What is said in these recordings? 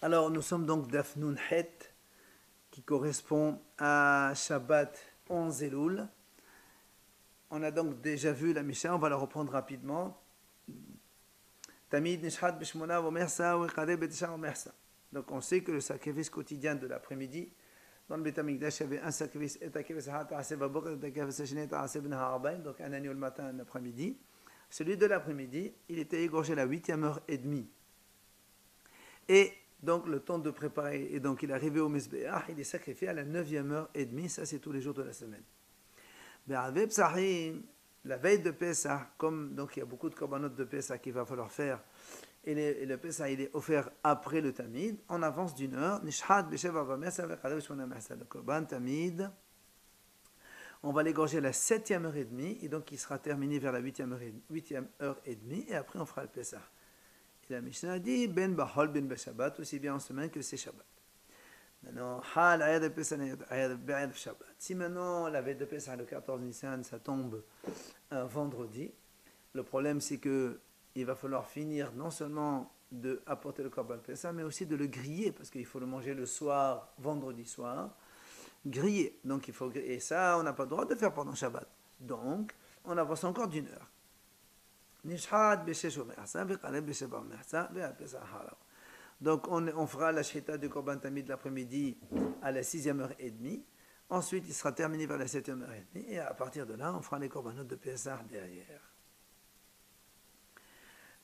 Alors, nous sommes donc Daf Nun Het, qui correspond à Shabbat 11 Elul. On a donc déjà vu la Mishnah, on va la reprendre rapidement. Tamid Nishhat Bishmona Vomersa, Wekade Betisha Vomersa. Donc, on sait que le sacrifice quotidien de l'après-midi, dans le Beth Amikdash, il y avait un sacrifice, donc un agneau le matin et l'après-midi. Celui de l'après-midi, il était égorgé à la 8h30. Et donc le temps de préparer, et donc il est arrivé au Mizbeach, il est sacrifié à la 9h30, ça c'est tous les jours de la semaine. La veille de Pessah, comme donc il y a beaucoup de korbanot de Pessah qu'il va falloir faire, et le Pessah il est offert après le Tamid, en avance d'une heure, le korban Tamid, on va l'égorger à la 7h30, et donc il sera terminé vers la 8h30, et après on fera le Pessah. Et la Mishnah dit Ben Bahol Ben Shabbat, aussi bien en semaine que c'est Shabbat. Maintenant, si maintenant la veille de Pessah, le 14 Nissan, ça tombe un vendredi, le problème c'est que il va falloir finir non seulement d'apporter le Korban Pessah, mais aussi de le griller, parce qu'il faut le manger le soir, vendredi soir, griller. Donc il faut griller. Et ça, on n'a pas le droit de faire pendant Shabbat. Donc, on avance encore d'une heure. Donc on fera la shita du Korban Tamid l'après-midi à la 6h30. Ensuite il sera terminé vers la 7h30 et à partir de là on fera les korbanot de Pessah derrière.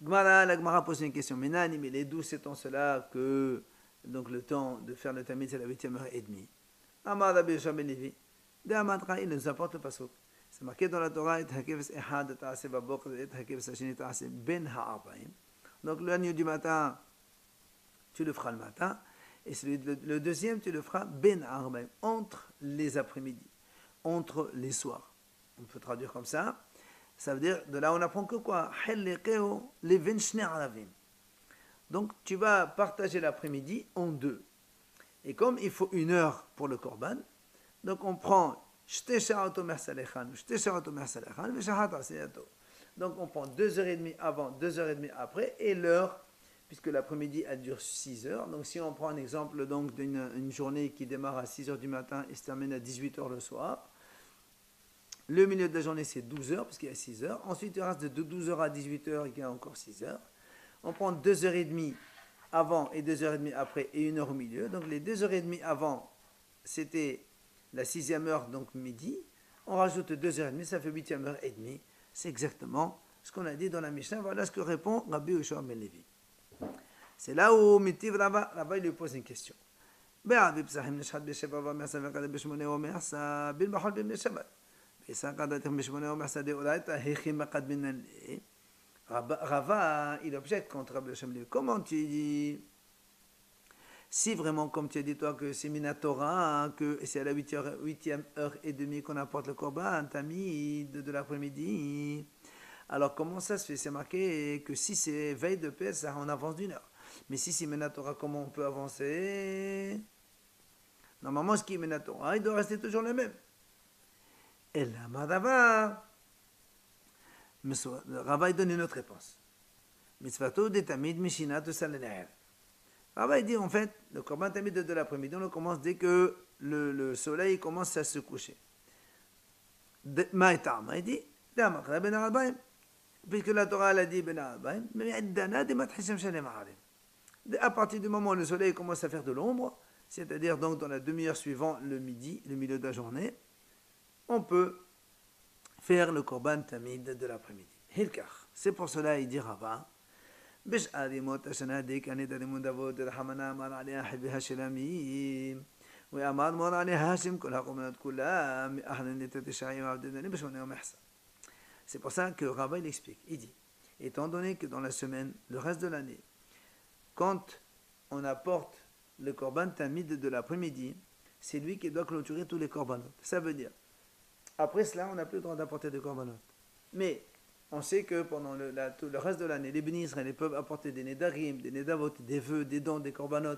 La Gemara pose une question. Mais d'où sait-on cela que donc le temps de faire le Tamid c'est la 8h30? Amar Rabbi Yoshua ben Levi, il nous apporte le pasuk. C'est marqué dans la Torah, donc l'agneau du matin, tu le feras le matin, et le deuxième, tu le feras ben ha'arbaim, entre les après-midi, entre les soirs. On peut traduire comme ça. Ça veut dire, de là on apprend que quoi? Donc tu vas partager l'après-midi en deux. Et comme il faut une heure pour le korban, donc on prend donc on prend 2h30 avant, 2h30 après, et l'heure, puisque l'après-midi elle dure 6 heures. Donc si on prend un exemple donc d'une journée qui démarre à 6 heures du matin et se termine à 18 heures le soir, le milieu de la journée c'est 12 heures, parce qu'il y a 6 heures. Ensuite il reste de 12 heures à 18 heures, il y a encore 6 heures. On prend 2h30 avant et 2h30 après, et une heure au milieu. Donc les 2h30 avant, c'était la 6e heure, donc midi, on rajoute 2h30, ça fait 8h30. C'est exactement ce qu'on a dit dans la Mishnah. Voilà ce que répond Rabbi Yoshua ben Levi. C'est là où Mitiv Rava il lui pose une question. Rava, il objecte contre Rabbi Yoshua ben Levi. Comment tu dis? Si vraiment, comme tu as dit toi, que c'est Minatora, que c'est à la 8h30 qu'on apporte le korban, Tamid de l'après-midi, alors comment ça se fait? C'est marqué que si c'est veille de Pessah, on avance d'une heure. Mais si c'est Minatora, comment on peut avancer? Normalement, ce qui est Minatora, il doit rester toujours le même. Et là, Madava, Rava, il donne une autre réponse. Mitzvato de Tamid Mishinat de Salena'er. Rava il dit en fait, le korban tamid de l'après-midi, on le commence dès que le soleil commence à se coucher. Ma'etam, il dit, puisque la Torah a dit ben ha'arbaim, à partir du moment où le soleil commence à faire de l'ombre, c'est-à-dire donc dans la demi-heure suivant le midi, le milieu de la journée, on peut faire le korban tamid de l'après-midi. Hilkach, c'est pour cela il dit Rava. בשאר ימות השנה דיקנית הלימוד אבות רחמנה אמר עליה חביה שלמים ואמר מור עליה השם כל הקורבנות כולם מאחרין לתשעים עבדנים בשמונה יום מחסה. C'est pour ça que Rava il explique, il dit, étant donné que dans la semaine, le reste de l'année, quand on apporte le korban tamid de l'après-midi, c'est lui qui doit clôturer tous les korbanot. Ça veut dire, après cela, on n'a plus le droit d'apporter de korbanot. Mais on sait que pendant tout le reste de l'année, les bénis Israël peuvent apporter des nedarim, des nedavot, des vœux, des dons, des korbanot.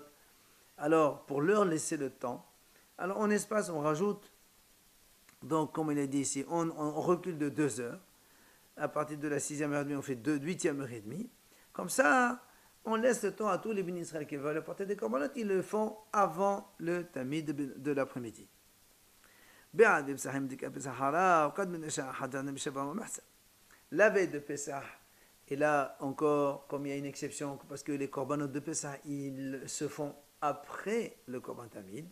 Alors, pour leur laisser le temps, alors en espace, on rajoute, donc comme il est dit ici, on recule de 2 heures. À partir de la 6e heure et demie, on fait 8e heure et demie. Comme ça, on laisse le temps à tous les bénis Israël qui veulent apporter des corbanotes, ils le font avant le tamid de l'après-midi. La veille de Pessah, et là encore, comme il y a une exception, parce que les corbanotes de Pessah, ils se font après le korban tamid.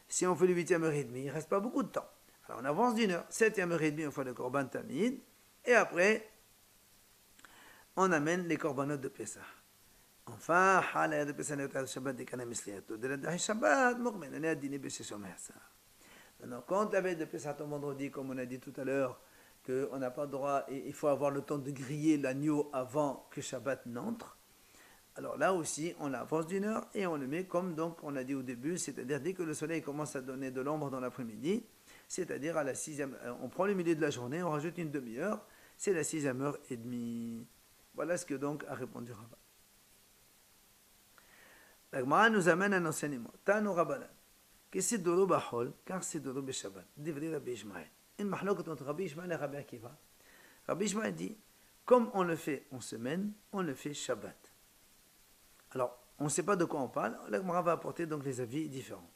Si on fait le 8e heure et demie, il ne reste pas beaucoup de temps. Alors on avance d'une heure, 7e heure et demie, on fait le korban tamid, et après, on amène les corbanotes de Pessah. Enfin, de Pessah, maintenant, quand la veille de Pessah ton vendredi, comme on a dit tout à l'heure, qu'on n'a pas le droit, et il faut avoir le temps de griller l'agneau avant que Shabbat n'entre, alors là aussi, on l'avance d'une heure et on le met comme donc on a dit au début, c'est-à-dire dès que le soleil commence à donner de l'ombre dans l'après-midi, c'est-à-dire à la 6e, on prend le milieu de la journée, on rajoute une demi-heure, c'est la 6e heure et demie. Voilà ce que donc a répondu Rava. La Gemara nous amène un enseignement. Tanu Rabbanan. Kesidoru b'chol, car sidoru b'shabbat. Divri Rabbi Ishmael. Une mahlokat entre Rabbi Ishmael et Rabbi Akiva. Rabbi Ishmael dit, comme on le fait en semaine, on le fait Shabbat. Alors, on ne sait pas de quoi on parle. La Gemara va apporter donc les avis différents.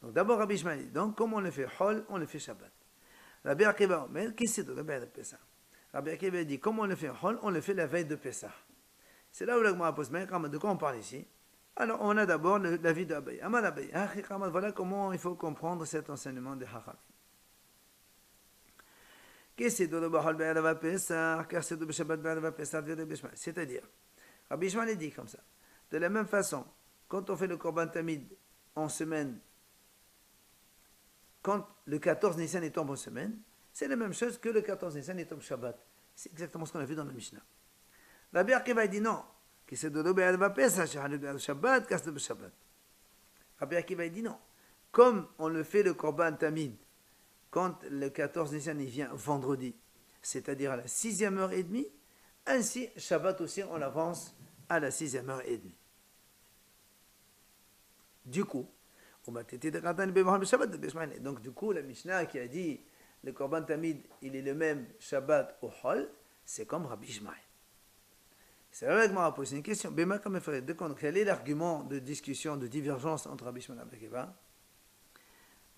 Donc d'abord Rabbi Ishmael dit, donc comme on le fait Chol, on le fait Shabbat. Rabbi Akiva Omer, Kesidoru b'chol Pessah. Rabbi Akiva dit, comme on le fait Chol, on le fait la veille de Pessah. C'est là où la Gemara pose, mais de quoi on parle ici? Alors, on a d'abord l'avis d'Abaye. Amal Abaye. Voilà comment il faut comprendre cet enseignement de Hacham. C'est-à-dire, Rabbi Ishmael dit comme ça. De la même façon, quand on fait le Korban Tamid en semaine, quand le 14 Nissan tombe en semaine, c'est la même chose que le 14 Nissan tombe Shabbat. C'est exactement ce qu'on a vu dans la Mishnah. Rabbi Akiva dit non. Rabbi Akiva dit non. Comme on le fait le Korban Tamid quand le 14 Nissan vient vendredi, c'est-à-dire à la 6e heure et demie, ainsi Shabbat aussi on avance à la 6e heure et demie. Du coup, donc du coup la Mishnah qui a dit le Korban Tamid il est le même Shabbat au Chol, c'est comme Rabbi Ishmael. C'est là que m'a posé une question. Quel est l'argument de discussion, de divergence entre Rabbi Ishmael et Rabbi Akiva?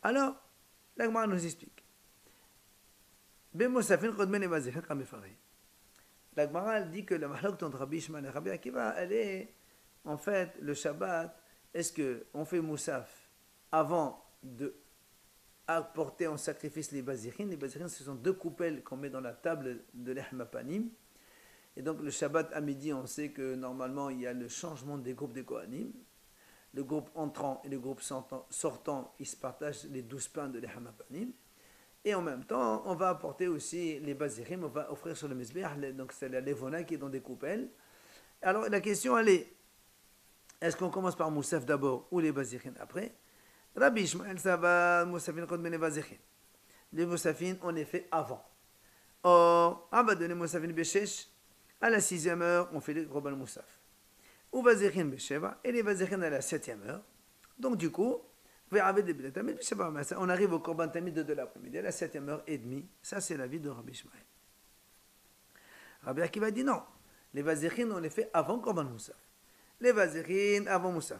Alors, la Gemara nous explique. La Gemara dit que la mahlok entre Rabbi Ishmael et Rabbi Akiva, elle est en fait le Shabbat. Est-ce qu'on fait Moussaf avant de apporter en sacrifice les bazirin? Les bazirin, ce sont deux coupelles qu'on met dans la table de l'Ehmapanim. Et donc le Shabbat à midi, on sait que normalement il y a le changement des groupes des Kohanim. Le groupe entrant et le groupe sortant, ils se partagent les 12 pains de l'Ehamapanim. Et en même temps, on va apporter aussi les bazirim, on va offrir sur le Mizbeach, donc c'est la levona qui est dans des coupelles. Alors la question elle est-ce qu'on commence par Moussaf d'abord ou les bazirim après? Rabbi Ishmael, ça va, Moussafin contre les bazirim. Les Moussafin, on les fait avant. Or, on va donner Moussafin Beshesh. À la 6e heure, on fait le Korban Moussaf. Ou Vazichin Besheva, et les Vazichin à la 7e heure. Donc du coup, on arrive au Korban Tamid de l'après-midi, à la 7e heure et demie. Ça, c'est l'avis de Rabbi Ishmael. Rabbi Akiva dit non. Les Vazichin, on les fait avant Korban Moussaf. Les Vazichin avant Moussaf.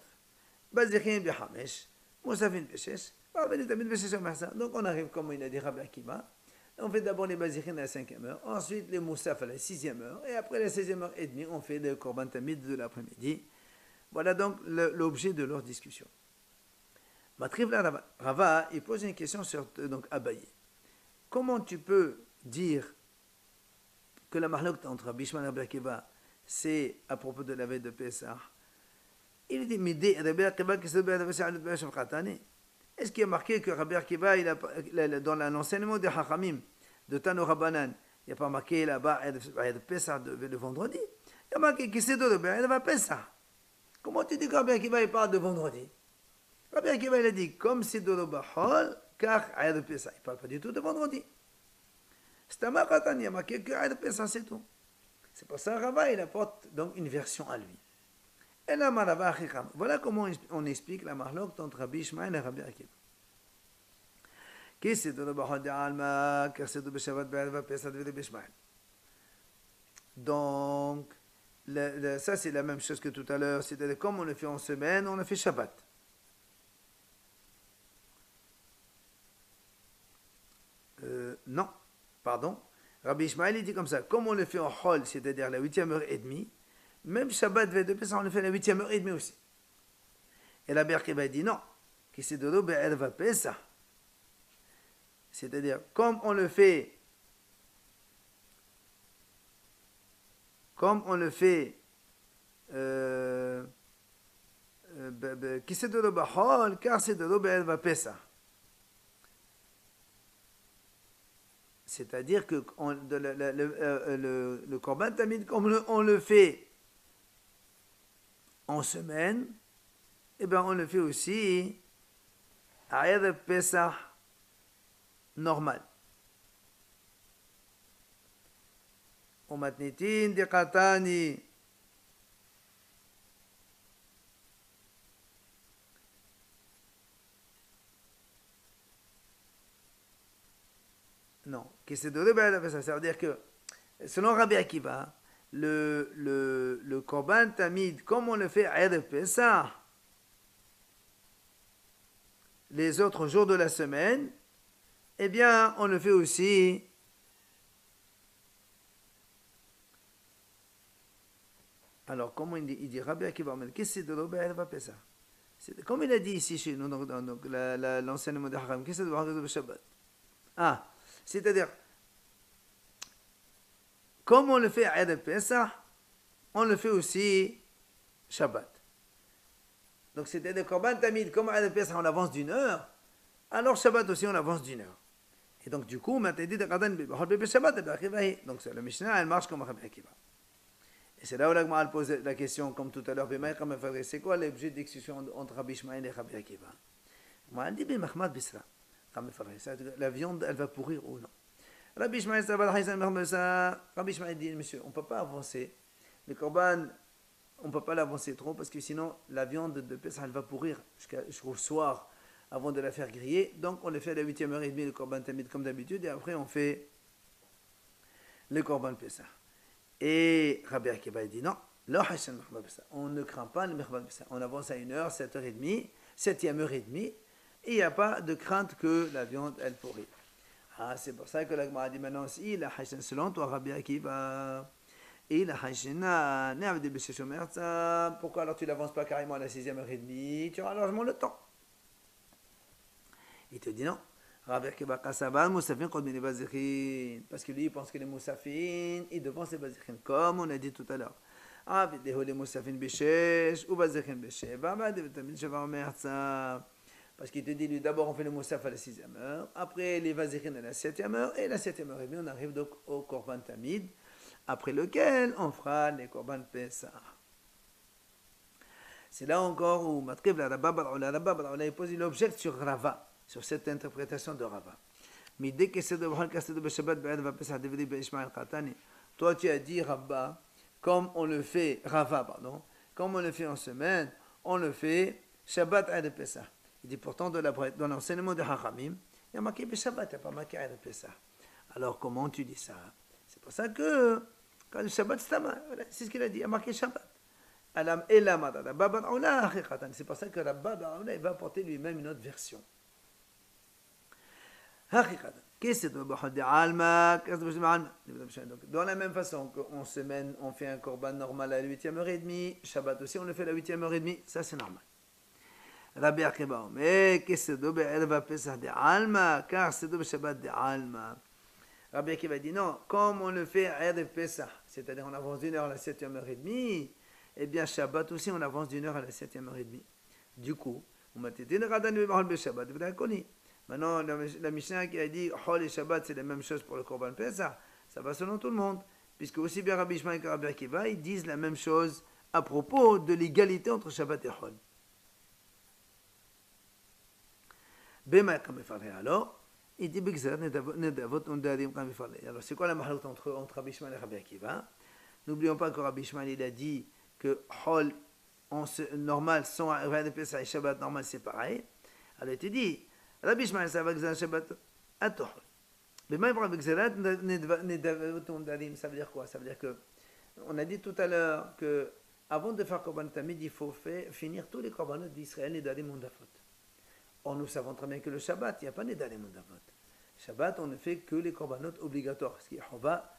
Vazichin Behamesh, Moussafin Beshesh, donc on arrive, comme il a dit Rabbi Akiva. On fait d'abord les bazirin à la 5e heure, ensuite les moussaf à la 6e heure, et après la 16e heure et demie, on fait le Korban Tamid de l'après-midi. Voilà donc l'objet de leur discussion. Matriv la Rava, il pose une question sur donc Abaye. Comment tu peux dire que la mahlok entre Rabbi Ishmael et Rabbi Akiva, c'est à propos de la veille de Pessah? Il dit Midi Rabbi Akiva qui se bat avec sa Khatani. Est-ce qu'il y a marqué que Rabbi Akiva, dans l'enseignement de Hachamim, de Tanu Rabbanan, il n'y a pas marqué là-bas de Pessah le vendredi? Il y a marqué que c'est de Pessah. Comment tu dis que Rabbi Akiva il parle de vendredi? Rabbi Akiva il a dit comme c'est de l'Obahol, car de Pessah. Il ne parle pas du tout de vendredi. C'est un Makatan, il y a marqué que de Pessah, c'est tout. C'est pour ça que Rava il apporte donc une version à lui. Et là, voilà comment on explique la mahlok entre Rabbi Ishmael et Rabbi Akiva. Qui c'est de l'Obahol de Alma, car c'est de Beshavat Be'alva Pessah de Rabbi Ishmael. Donc, Ça, c'est la même chose que tout à l'heure. C'est-à-dire, comme on le fait en semaine, on le fait Shabbat. Non, pardon. Rabbi Ishmael, il dit comme ça. Comme on le fait en Chol, c'est-à-dire la 8e heure et demie, même Shabbat, veille de Pessah, on le fait la 8e heure et demie aussi. Et la Berkeba dit non. Qui c'est de l'eau, elle va Pessah. C'est-à-dire, comme on le fait qui c'est de l'eau Bahol, car c'est de l'eau, elle va Pessah. C'est-à-dire que le Korban Tamid, comme on le fait en semaine, eh bien on le fait aussi à Erev Pesach normal. Au matnitin de Katani. Non, qui c'est de Erev Pesach. Ça veut dire que, selon Rabbi Akiva, le Korban Tamid, comme on le fait à Erev Pesach, les autres jours de la semaine, eh bien, on le fait aussi alors, comment il dit Rabbi Akiva, qu'est-ce que c'est de l'Obe Elva Pessah? Comme il a dit ici chez nous, donc l'enseignement de Haram, qu'est-ce que c'est de Shabbat? Ah, c'est-à-dire, comme on le fait à Erev Pessah, on le fait aussi Shabbat. Donc, c'est-à-dire, Korban Tamid, comme à Erev Pessah, on avance d'une heure, alors Shabbat aussi, on avance d'une heure. Et donc, du coup, maintenant, dit Shabbat, donc la Mishnah, elle marche comme Rabbi Akiva. Et c'est là où l'Agma pose la question, comme tout à l'heure, c'est quoi l'objet de discussion entre Rabbi Ishmael et Rabbi Akiva? Elle dit, la viande, elle va pourrir ou non? Rabbi Ishmael dit, monsieur, on ne peut pas avancer. Le korban, on ne peut pas l'avancer trop, parce que sinon, la viande de Pessah, elle va pourrir jusqu'au soir, avant de la faire griller. Donc, on le fait à la 8e heure et demie, le korban tamid, comme d'habitude, et après, on fait le korban Pessah. Et Rabbi Akiva dit non, on ne craint pas le Mechbal Pessah. On avance à 1h, 7h30, 7e heure et demie, et il n'y a pas de crainte que la viande, elle pourrit. Ah, c'est pour ça que l'Agma a dit maintenant, si la Hashan selon toi, Rabbi Akiva, et la Hashina, pourquoi alors tu n'avances pas carrément à la 6e heure et demie? Tu auras largement le temps. Il te dit non. Rabbi Akiva Kassaban, Moussafin, Kodmini Bazichin. Parce que lui, il pense que les Moussafin, ils devancent les Bazichin, comme on a dit tout à l'heure. Ah, les Moussafin Beshesh, ou Bazichin Besheva, parce qu'il te dit, lui, d'abord on fait le Moussaf à la 6e heure, après les Bazichin à la 7e heure, et la 7e heure, et bien on arrive donc au Korban Tamid, après lequel on fera les Korban Pessah. C'est là encore où Matkeb la Rabba, il pose une objection sur Rava, sur cette interprétation de Rava. Mais dès que c'est de Shabbat, toi tu as dit Rabba, comme on le fait, Rava, pardon, comme on le fait en semaine, on le fait Shabbat à Pessah. Il dit pourtant dans l'enseignement de Hachamim, il y a marqué Shabbat, il n'y a pas marqué à Pessah. Alors comment tu dis ça? C'est pour ça que quand le Shabbat, c'est ce qu'il a dit, il y a marqué Shabbat. C'est pour ça que Rabba il va apporter lui-même une autre version. Dans la même façon qu'en semaine, on fait un korban normal à la 8e heure et demie, Shabbat aussi, on le fait à la 8e heure et demie, ça c'est normal. Rabbi Akiva, mais qu'est-ce que car c'est de Shabbat de Alma. Rabbi Akiva dit non, comme on le fait à Erev Pesach, c'est-à-dire on avance d'une heure à la 7e heure et demie, eh bien Shabbat aussi on avance d'une heure à la 7e heure et demie. Du coup, on m'a dit Shabbat, vous l'avez connu. Maintenant, la Mishnah qui a dit Hol et Shabbat, c'est la même chose pour le Korban Pesach, ça va selon tout le monde, puisque aussi bien Rabbi Ishmael que Rabbi Akiva, ils disent la même chose à propos de l'égalité entre Shabbat et Hol. Alors, il dit alors, c'est quoi la mahalout entre Rabbi Ishmael et Rabbi Akiva? N'oublions pas que Rabbi Ishmael il a dit que Hol normal, son Erev Pesach et Shabbat normal, c'est pareil. Alors, il te dit Rabbi Ishmael, ça va que Shabbat à Tohol. Mais même avec Zerat, ça veut dire quoi? Ça veut dire que On a dit tout à l'heure que avant de faire Korban Tamid, il faut finir tous les Korbanot d'Israël, Nedarim Mundavot. Or, nous savons très bien que le Shabbat, il n'y a pas Nedarim Mundavot. Shabbat, on ne fait que les Korbanot obligatoires. Ce qui est Chova,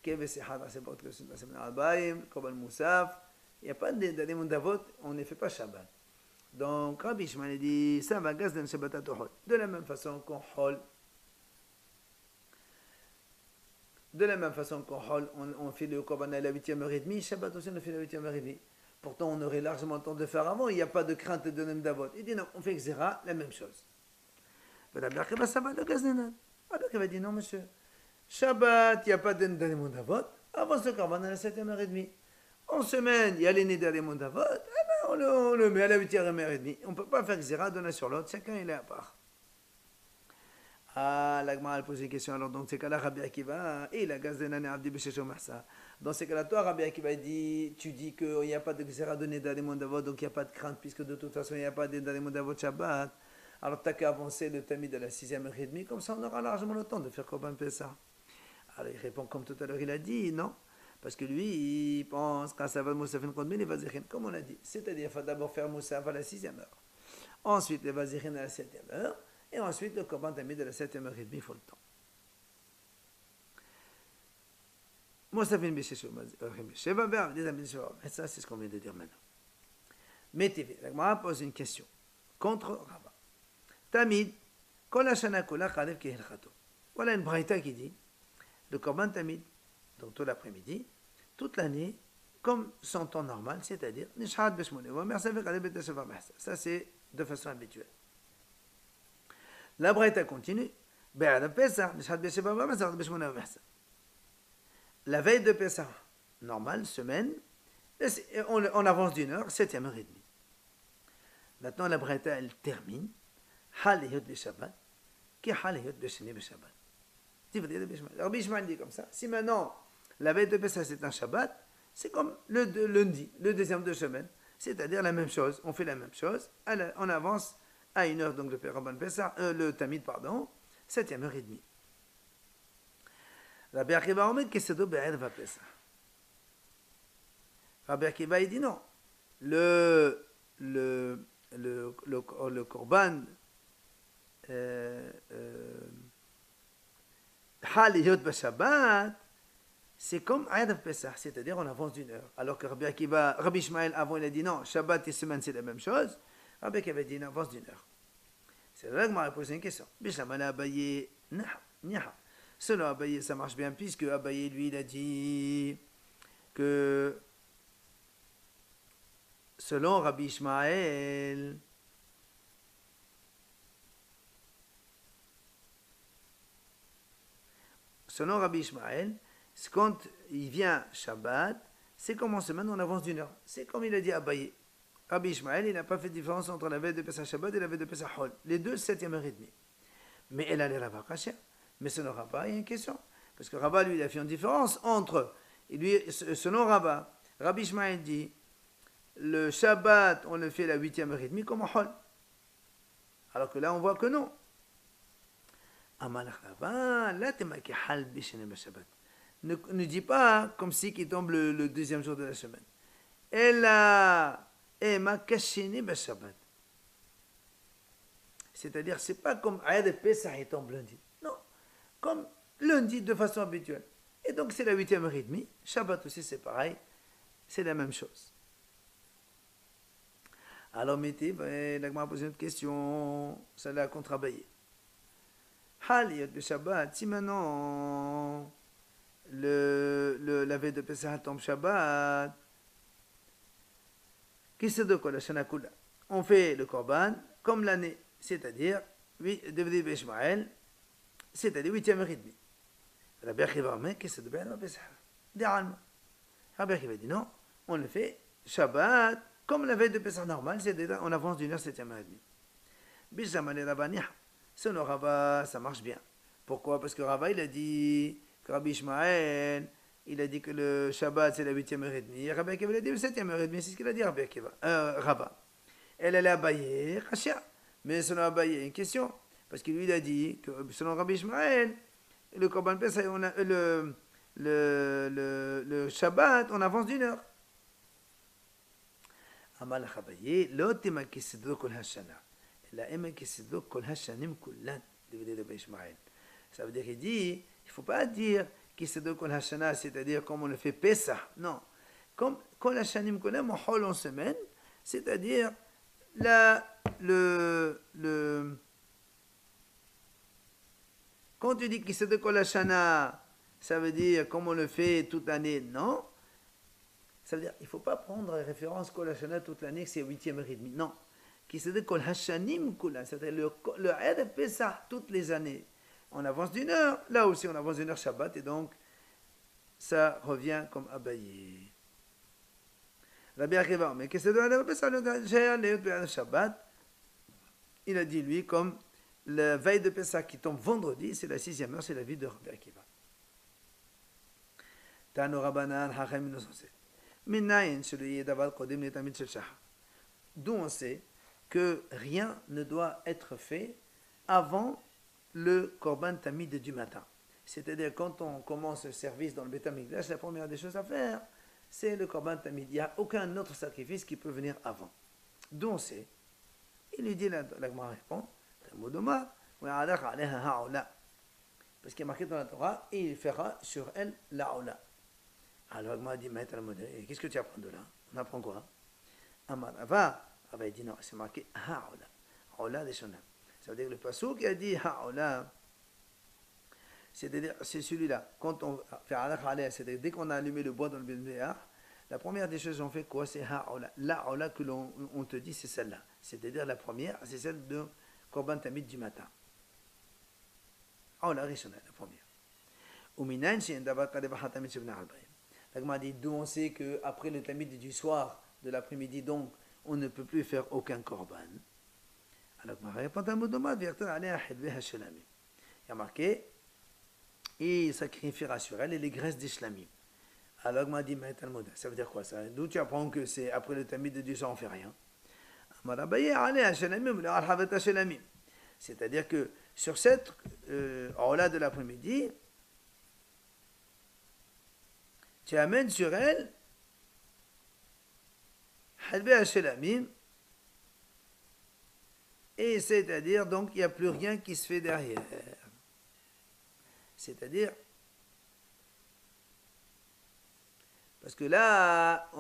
Kevesehad, Asebot, Kesun, Albaim, Korban Moussaf. Il n'y a pas de Nedarim Mundavot, on ne fait pas Shabbat. Donc, Rabbi Shmuel dit, ça va Gazden Shabbat Atohol. De la même façon qu'on Hol. De la même façon qu'on on fait le Korban à la 8h30, Shabbat aussi on le fait à la 8h30. Pourtant on aurait largement le temps de faire avant, il n'y a pas de crainte de Nem Davot. Il dit non, on fait Xéra, la même chose. Rabbi Akiva ça va le Gaznenan. Rabbi Akiva dit non monsieur, Shabbat, il n'y a pas de Nedarim Davot, avant ce Korban à la 7h30. En semaine, il y a les Nedarim Davot, on le met à la 8h30. On ne peut pas faire Xéra de l'un sur l'autre, chacun il est à part. Ah, l'Agma a posé une question. Alors, dans ces cas-là, Rabbi Akiva, et la Gazdenane Abdi Beshesho Mahsa. Dans ces cas-là, toi, Rabbi Akiva dit, tu dis qu'il n'y a pas de Xéra donné dans les Mondavot, donc il n'y a pas de crainte, puisque de toute façon, il n'y a pas de dans les Mondavot Shabbat. Alors, tu n'as qu'à avancer le Tamid de la 6h30, comme ça, on aura largement le temps de faire Korban Pessah. Alors, il répond comme tout à l'heure, il a dit, non. Parce que lui, il pense qu'à Savat Moussafin Kodmi, les Vazichin, comme on a dit. C'est-à-dire, il faut d'abord faire Moussaf à la 6e heure. Ensuite, les Vazichin à la 7e heure. Et ensuite, le Korban Tamid de la 7h30, il faut le temps. Moussafin Bisheshu, Sheva Ber, ça, c'est ce qu'on vient de dire maintenant. Mais TV, la Gemara pose une question contre Rava. Tamid, Kol Hashana Kula Khalef Ki Hilchato. Voilà une braïta qui dit le Korban Tamid, donc tout l'après-midi, toute l'année, comme son temps normal, c'est-à-dire Nishad Beshmone, ça c'est de façon habituelle. La braïta continue. La veille de Pessah, normale, semaine, on avance d'une heure, 7e heure et demie. Maintenant, la braïta, elle termine. Halihut Beshabbat, qui Halihut Besheni Beshabbat. Rabbi Ishmael dit comme ça. Si maintenant, la veille de Pessah, c'est un Shabbat, c'est comme le lundi, le deuxième de semaine. C'est-à-dire la même chose. On fait la même chose. On avance à une heure donc de Korban Pessah, le Tamid, pardon, 7e heure et demie. Rabbi Akiva Omed Kesedo Be'erva Pessah. Rabbi Akiva il dit non. Le Korban Haliyot B'Shabbat, c'est comme Erev Pessah, c'est-à-dire on avance d'une heure. Alors que Rabbi Ishmael avant il a dit non, Shabbat et semaine c'est la même chose. Rabbi Akiva dit une avance d'une heure. C'est là que m'a posé une question. Bishamana Abaye, Niha. Selon Abaye, ça marche bien, puisque Abaye, lui, il a dit que selon Rabbi Ishmael, quand il vient Shabbat, c'est comme en semaine, on avance d'une heure. C'est comme il a dit Abaye. Rabbi Ishmael, il n'a pas fait de différence entre la veille de Pessah Shabbat et la veille de Pessah Hol. Les deux, 7e heure et demie. Mais elle a les Rava Kasher. Mais selon Rava, il y a une question. Parce que Rava, lui, il a fait une différence entre. Et lui, selon Rava, Rabbi Ishmael dit le Shabbat, on le fait la 8e heure et demie comme Hol. Alors que là, on voit que non. Amalach Rava, là, t'es marqué Hal Bishene Shabbat. Ne dis pas comme si qui tombe le deuxième jour de la semaine. Elle a. C'est-à-dire, c'est pas comme Erev Pessah et tombe lundi. Non, comme lundi de façon habituelle. Et donc, c'est la 8e heure et demie. Shabbat aussi, c'est pareil. C'est la même chose. Alors, mettez, la Gemara pose une autre question. Ça l'a contrebaillé. Haliyot de Shabbat. Si maintenant, la veille de Pessah tombe Shabbat, on fait le Korban comme l'année, c'est-à-dire, David Ishmael, c'est-à-dire 8e heure et demie. Rabbi Akiva dit non, on le fait Shabbat comme la veille de Pessah normal, c'est-à-dire on avance d'une heure, 7e heure et demie. Bishamane Rabaniah, selon Rava, ça marche bien. Pourquoi? Parce que Rava, il a dit que Rabbi Ishmael, il a dit que le Shabbat c'est la 8e heure et demie. Rabbi Akiva il a dit la 7e heure et demie, c'est ce qu'il a dit Rabbi Akiva. Rava. Elle est Abaye, Rachia. Mais selon Abaye, il y a une question. Parce que lui il a dit que selon Rabbi Ishmael, le Korban Pessah, le Shabbat, on avance d'une heure. Amal Chabaye, l'otima qui se doit kol hashana. La ema qui se doit kol hashanim kullan, de Rabbi Ishmael. Ça veut dire qu'il dit, il ne faut pas dire qui se doit kol hashana, c'est-à-dire comme on le fait Pesach. Non. Comme kol hashanim kullan, on hol en semaine, c'est-à-dire quand tu dis qui se doit kol hashana, ça veut dire comme on le fait toute l'année, non. Ça veut dire il ne faut pas prendre référence Kol Hashana toute l'année, que c'est 8e heure et demie. Non. Qui se dit Kol Hashanim Kulan, c'est-à-dire le Eid Pesach toutes les années. On avance d'une heure, là aussi on avance d'une heure Shabbat, et donc ça revient comme Abaye. Rabbi Akiva, mais qu'est-ce que c'est le Shabbat? Il a dit lui, comme la veille de Pesach qui tombe vendredi, c'est la 6e heure, c'est la vie de Rabbi Akiva. Tano Rabbanan Hachem nous enseigne. D'où on sait que rien ne doit être fait avant le Korban Tamid du matin. C'est-à-dire quand on commence le service dans le Beth Amikdash, la première des choses à faire, c'est le Korban Tamid. Il n'y a aucun autre sacrifice qui peut venir avant. D'où on sait. Il lui dit, la Gemara répond, parce qu'il est marqué dans la Torah, et il fera sur elle la Ola. Alors, il m'a dit, qu'est-ce que tu apprends de là? On apprend quoi? Amar Ava, il dit non, c'est marqué Ha'ola. Ha'ola des Shonam. Ça veut dire que le passouk qui a dit Ha'ola, c'est-à-dire, c'est celui-là. Quand on fait Ha'ola, c'est-à-dire dès qu'on a allumé le bois dans le Bénéar, la première des choses qu'on fait quoi? C'est Ha'ola. La Ha'ola que l'on te dit, c'est celle-là. C'est-à-dire la première, c'est celle de Korban Tamid du matin. Ha'ola Rishona, la première. Uminain, c'est un davar kadeva hatamid shebna albayim. L'Agma dit d'où on sait qu'après le tamid du soir, de l'après-midi, donc, on ne peut plus faire aucun korban. Alors, il y a marqué, et il sacrifiera sur elle les graisses des shlamim. Alors, l'Agma dit, ça veut dire quoi ça? D'où tu apprends que c'est après le tamid du soir, on ne fait rien? C'est-à-dire que sur cette hora de l'après-midi, tu amènes sur elle Halbe Hashelamim, et c'est-à-dire donc il n'y a plus rien qui se fait derrière. C'est-à-dire, parce que là,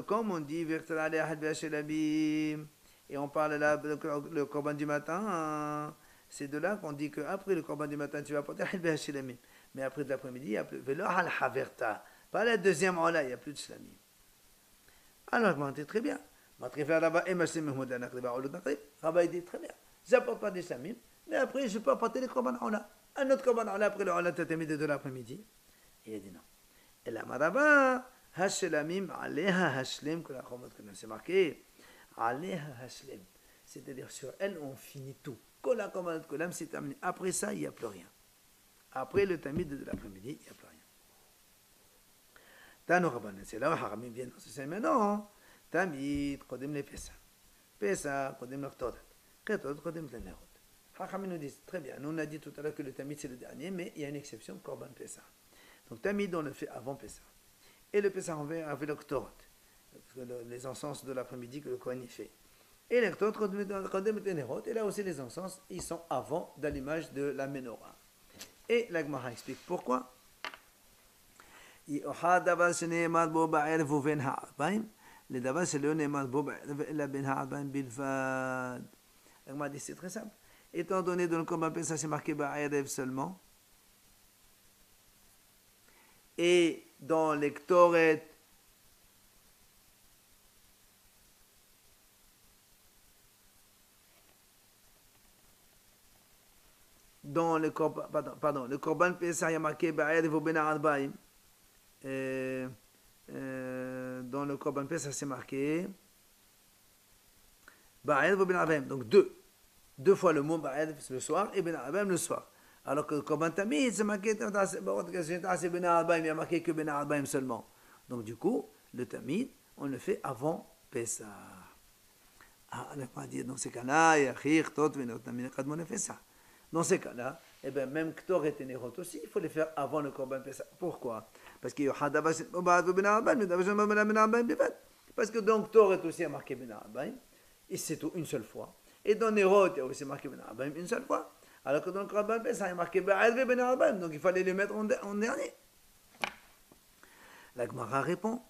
comme on dit Vertalale Halbe Hashelamim, et on parle là le korban du matin, c'est de là qu'on dit qu'après le korban du matin, tu vas apporter Halbe Hashelamim. Mais après de l'après-midi, il n'y a plus. Velo Hal Haverta. Pas la deuxième ola, il n'y a plus de shlamim. Alors, on dit très bien. Rabbi dit très bien. J'apporte pas des shlamim, mais après, je peux apporter les korban ola. Un autre korban ola après le ola tatamid de l'après-midi. Il a dit non. Et là, Maraba, hashlamim aleha hashlim, c'est marqué, aleha hashlim. C'est-à-dire, sur elle, on finit tout. Kola korban kolam, c'est terminé. Après ça, il n'y a plus rien. Après le tamid de l'après-midi, il n'y a plus rien. Tano Rabbanan, c'est là où Haramim viennent enseigner maintenant. Tamid, Kodim le Pesa. Pesa, Kodim le Ktorat. Ktorat, Kodim le Nerot. Haramim nous disent, très bien, nous on a dit tout à l'heure que le Tamid c'est le dernier, mais il y a une exception, Korban Pesa. Donc Tamid on le fait avant Pesa. Et le Pesa on fait avec le Ktorat. Les encens de l'après-midi que le Kohen y fait. Et les Ktorat, Kodim le Nerot. Et là aussi les encens, ils sont avant d'allumage de la menorah. Et la Gemara explique pourquoi. דבר שנאמר בו בערב ובין הערביים, לדבר שלא נאמר בו בערב אלא בין הערביים בלבד. הגמרא dit c'est très simple. Étant donné dans le Korban Pessah c'est marqué בערב seulement, et dans les Ktoret, dans le Korban, le Korban Pessah il y a marqué בערב ובין הערביים. Dans le Korban Pessah, c'est marqué Ba'ed ou Ben Arbaim. Donc deux fois le mot Ba'ed le soir et Ben Arbaim le soir. Alors que le Korban Tamid, c'est marqué Ben Arbaim, il y a marqué que Ben Arbaim seulement. Donc du coup, le Tamid, on le fait avant Pessah. Ah, on n'a pas dit dans ces cas-là, Yachir, Tot, Venot, Tamid, Kadmon fait ça. Dans ces cas-là, eh bien, même Ktor et Nerot aussi, il faut les faire avant le Korban Pessah. Pourquoi? Parce qu'il y a parce que donc Torah est aussi marqué Ben Arbaim, et c'est tout une seule fois. Et dans Nerot, il y a aussi marqué Ben Arbaim une seule fois. Alors que dans le Korban Pessah, il est marqué Ben Arbaim, donc il fallait le mettre en dernier. La Gemara répond,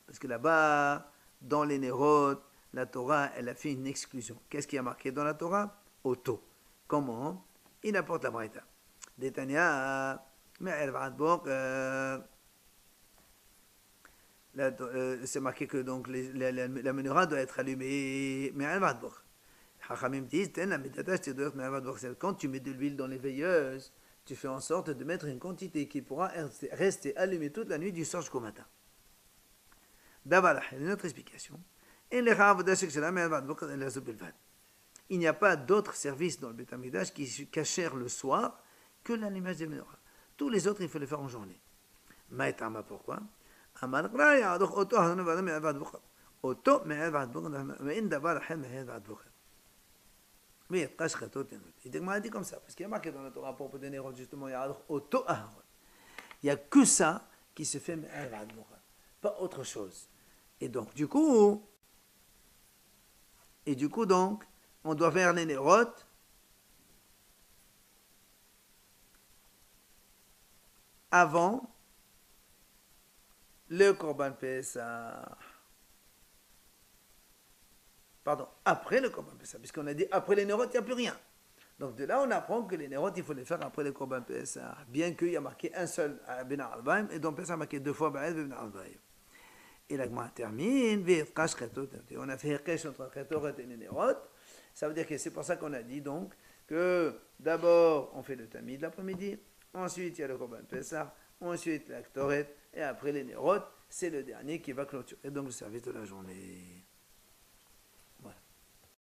parce que là-bas, dans les Nerot, la Torah, elle a fait une exclusion. Qu'est-ce qui a marqué dans la Torah? Auto. Comment? Il apporte la Braïta. Détania, c'est marqué que donc la menorah doit être allumée, mais elle va de Chachamim disent, quand tu mets de l'huile dans les veilleuses, tu fais en sorte de mettre une quantité qui pourra rester allumée toute la nuit du soir jusqu'au matin. D'abord, une autre explication. Il n'y a pas d'autre service dans le Beth Amikdash qui cachère le soir que l'allumage des menorahs. Tous les autres, il faut les faire en journée. Maïtama, pourquoi? Mais il dit comme ça, parce qu'il y a marqué dans la Torah pour propos des Nérot, justement, il n'y a que ça qui se fait, pas autre chose. Et donc, du coup, donc, on doit faire les Nérot avant le Korban Pessah. Pardon, après le Korban Pessah, puisqu'on a dit après les Nérot, il n'y a plus rien. Donc de là, on apprend que les Nérot, il faut les faire après le Korban Pessah, bien qu'il y a marqué un seul Ben Arbaim, et dans Pessah, marqué deux fois Ben Arbaim. Et la Gemara termine, on a fait Hirkesh entre Chetoret et les Nérot. Ça veut dire que c'est pour ça qu'on a dit donc que d'abord on fait le Tamid l'après-midi, ensuite il y a le Korban Pessah, ensuite la Ktoret, et après les Nérot, c'est le dernier qui va clôturer donc le service de la journée.